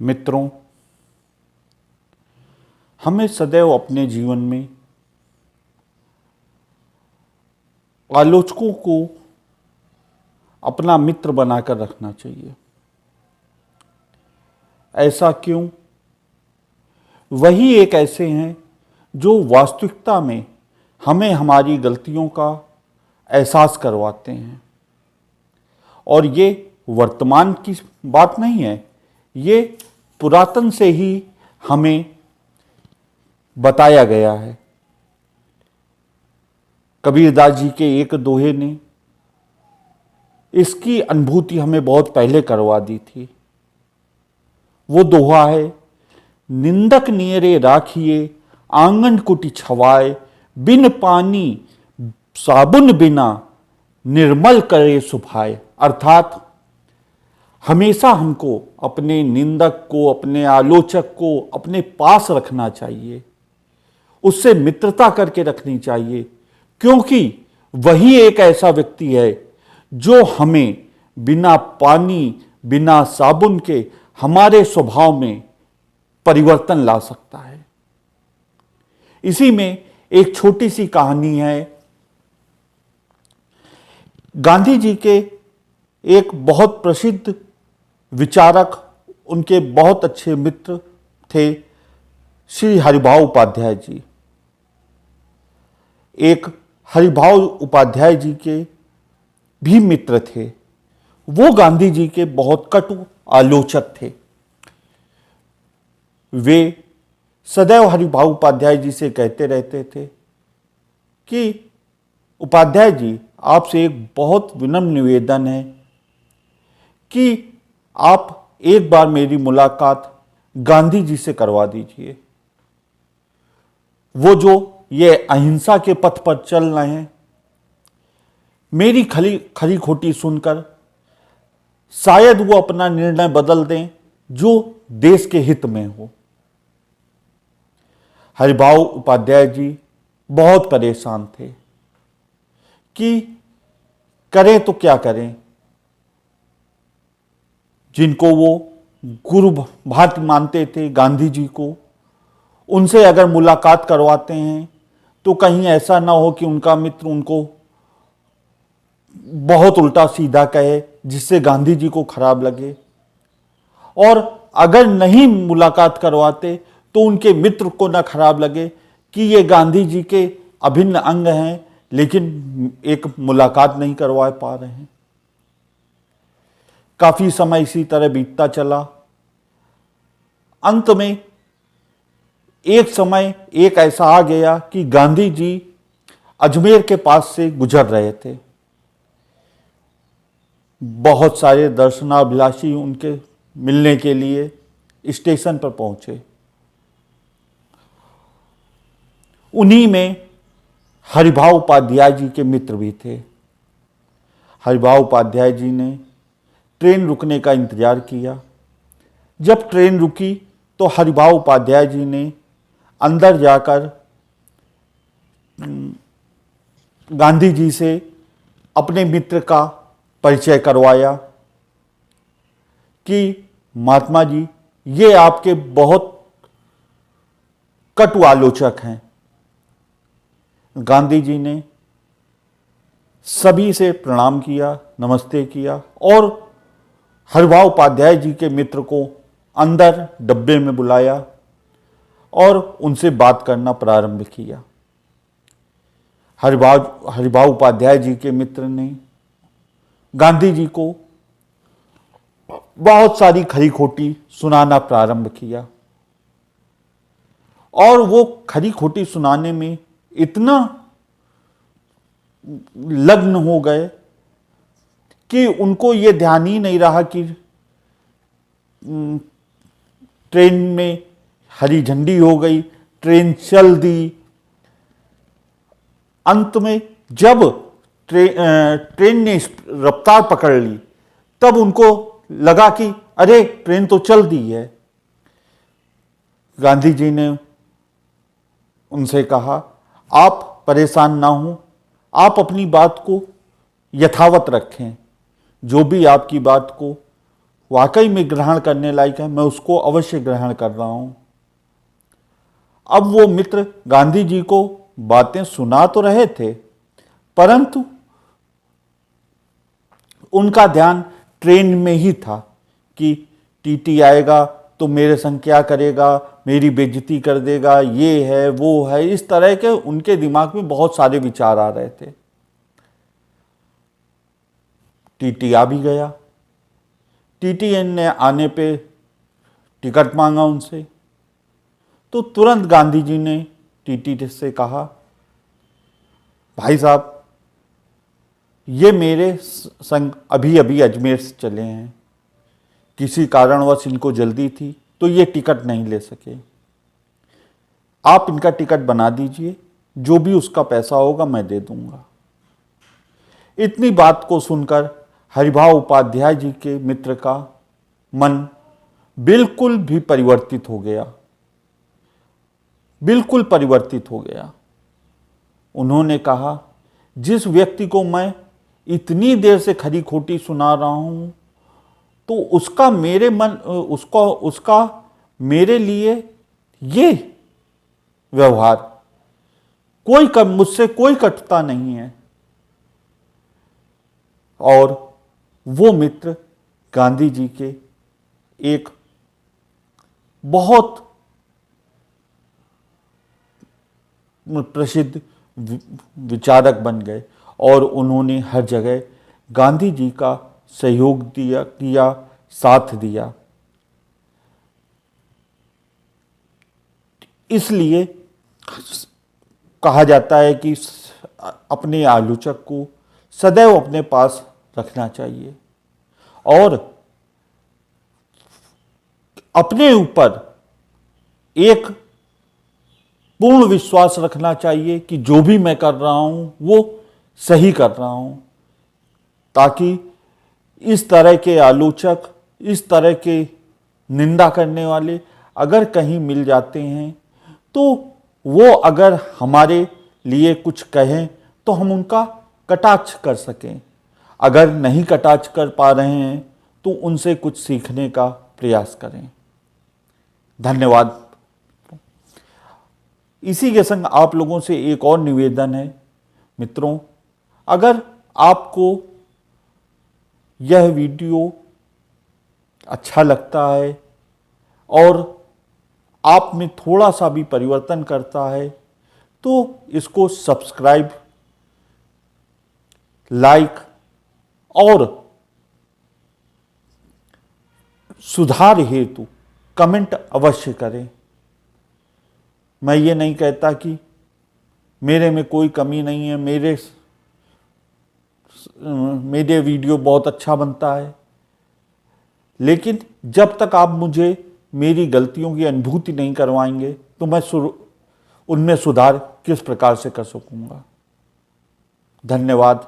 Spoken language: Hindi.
मित्रों, हमें सदैव अपने जीवन में आलोचकों को अपना मित्र बनाकर रखना चाहिए। ऐसा क्यों? वही एक ऐसे हैं जो वास्तविकता में हमें हमारी गलतियों का एहसास करवाते हैं। और ये वर्तमान की बात नहीं है, ये पुरातन से ही हमें बताया गया है। कबीरदास जी के एक दोहे ने इसकी अनुभूति हमें बहुत पहले करवा दी थी। वो दोहा है, निंदक नियरे राखिए आंगन कुटी छवाए, बिन पानी साबुन बिना निर्मल करे सुभाए। अर्थात हमेशा हमको अपने निंदक को, अपने आलोचक को अपने पास रखना चाहिए, उससे मित्रता करके रखनी चाहिए, क्योंकि वही एक ऐसा व्यक्ति है जो हमें बिना पानी, बिना साबुन के हमारे स्वभाव में परिवर्तन ला सकता है। इसी में एक छोटी सी कहानी है। गांधी जी के एक बहुत प्रसिद्ध विचारक, उनके बहुत अच्छे मित्र थे श्री हरिभाऊ उपाध्याय जी। एक हरिभाऊ उपाध्याय जी के भी मित्र थे। वो गांधी जी के बहुत कटु आलोचक थे। वे सदैव हरिभाऊ उपाध्याय जी से कहते रहते थे कि उपाध्याय जी, आपसे एक बहुत विनम्र निवेदन है कि आप एक बार मेरी मुलाकात गांधी जी से करवा दीजिए। वो जो ये अहिंसा के पथ पर चल रहे हैं, मेरी खरी खोटी सुनकर शायद वो अपना निर्णय बदल दें जो देश के हित में हो। हरिभाऊ उपाध्याय जी बहुत परेशान थे कि करें तो क्या करें। जिनको वो गुरु भांति मानते थे, गांधी जी को, उनसे अगर मुलाकात करवाते हैं तो कहीं ऐसा ना हो कि उनका मित्र उनको बहुत उल्टा सीधा कहे, जिससे गांधी जी को खराब लगे। और अगर नहीं मुलाकात करवाते तो उनके मित्र को ना खराब लगे कि ये गांधी जी के अभिन्न अंग हैं, लेकिन एक मुलाकात नहीं करवा पा रहे हैं। काफी समय इसी तरह बीतता चला। अंत में एक समय एक ऐसा आ गया कि गांधी जी अजमेर के पास से गुजर रहे थे। बहुत सारे दर्शनाभिलाषी उनके मिलने के लिए स्टेशन पर पहुंचे। उन्हीं में हरिभाऊ उपाध्याय जी के मित्र भी थे। हरिभाऊ उपाध्याय जी ने ट्रेन रुकने का इंतजार किया। जब ट्रेन रुकी तो हरिभाऊ उपाध्याय जी ने अंदर जाकर गांधी जी से अपने मित्र का परिचय करवाया कि महात्मा जी, ये आपके बहुत कटु आलोचक हैं। गांधी जी ने सभी से प्रणाम किया, नमस्ते किया और हरिभाऊ उपाध्याय जी के मित्र को अंदर डब्बे में बुलाया और उनसे बात करना प्रारंभ किया। हरिभाऊ उपाध्याय जी के मित्र ने गांधी जी को बहुत सारी खरी खोटी सुनाना प्रारंभ किया और वो खरी खोटी सुनाने में इतना लग्न हो गए कि उनको ये ध्यान ही नहीं रहा कि ट्रेन में हरी झंडी हो गई, ट्रेन चल दी। अंत में जब ट्रेन ने रफ्तार पकड़ ली, तब उनको लगा कि अरे, ट्रेन तो चल दी है। गांधी जी ने उनसे कहा, आप परेशान ना हो, आप अपनी बात को यथावत रखें। जो भी आपकी बात को वाकई में ग्रहण करने लायक है, मैं उसको अवश्य ग्रहण कर रहा हूं। अब वो मित्र गांधी जी को बातें सुना तो रहे थे, परंतु उनका ध्यान ट्रेन में ही था कि टीटी आएगा तो मेरे संग क्या करेगा, मेरी बेइज्जती कर देगा, ये है वो है, इस तरह के उनके दिमाग में बहुत सारे विचार आ रहे थे। टीटी आ भी गया। टीटीएन ने आने पे टिकट मांगा उनसे, तो तुरंत गांधी जी ने टीटी से कहा, भाई साहब ये मेरे संग अभी अभी अजमेर से चले हैं, किसी कारणवश इनको जल्दी थी तो ये टिकट नहीं ले सके, आप इनका टिकट बना दीजिए, जो भी उसका पैसा होगा मैं दे दूंगा। इतनी बात को सुनकर हरिभाव उपाध्याय जी के मित्र का मन बिल्कुल भी परिवर्तित हो गया, बिल्कुल परिवर्तित हो गया। उन्होंने कहा, जिस व्यक्ति को मैं इतनी देर से खरी खोटी सुना रहा हूं, तो उसका मेरे लिए ये व्यवहार, मुझसे कोई कटुता नहीं है। और वो मित्र गांधी जी के एक बहुत प्रसिद्ध विचारक बन गए और उन्होंने हर जगह गांधी जी का सहयोग किया, साथ दिया। इसलिए कहा जाता है कि अपने आलोचक को सदैव अपने पास रखना चाहिए और अपने ऊपर एक पूर्ण विश्वास रखना चाहिए कि जो भी मैं कर रहा हूं वो सही कर रहा हूं, ताकि इस तरह के आलोचक, इस तरह के निंदा करने वाले अगर कहीं मिल जाते हैं तो वो अगर हमारे लिए कुछ कहें तो हम उनका कटाक्ष कर सकें। अगर नहीं कटाक्ष कर पा रहे हैं तो उनसे कुछ सीखने का प्रयास करें। धन्यवाद। इसी के संग आप लोगों से एक और निवेदन है मित्रों, अगर आपको यह वीडियो अच्छा लगता है और आप में थोड़ा सा भी परिवर्तन करता है तो इसको सब्सक्राइब, लाइक और सुधार हेतु कमेंट अवश्य करें। मैं ये नहीं कहता कि मेरे में कोई कमी नहीं है, मेरे वीडियो बहुत अच्छा बनता है, लेकिन जब तक आप मुझे मेरी गलतियों की अनुभूति नहीं करवाएंगे तो मैं उनमें सुधार किस प्रकार से कर सकूंगा। धन्यवाद।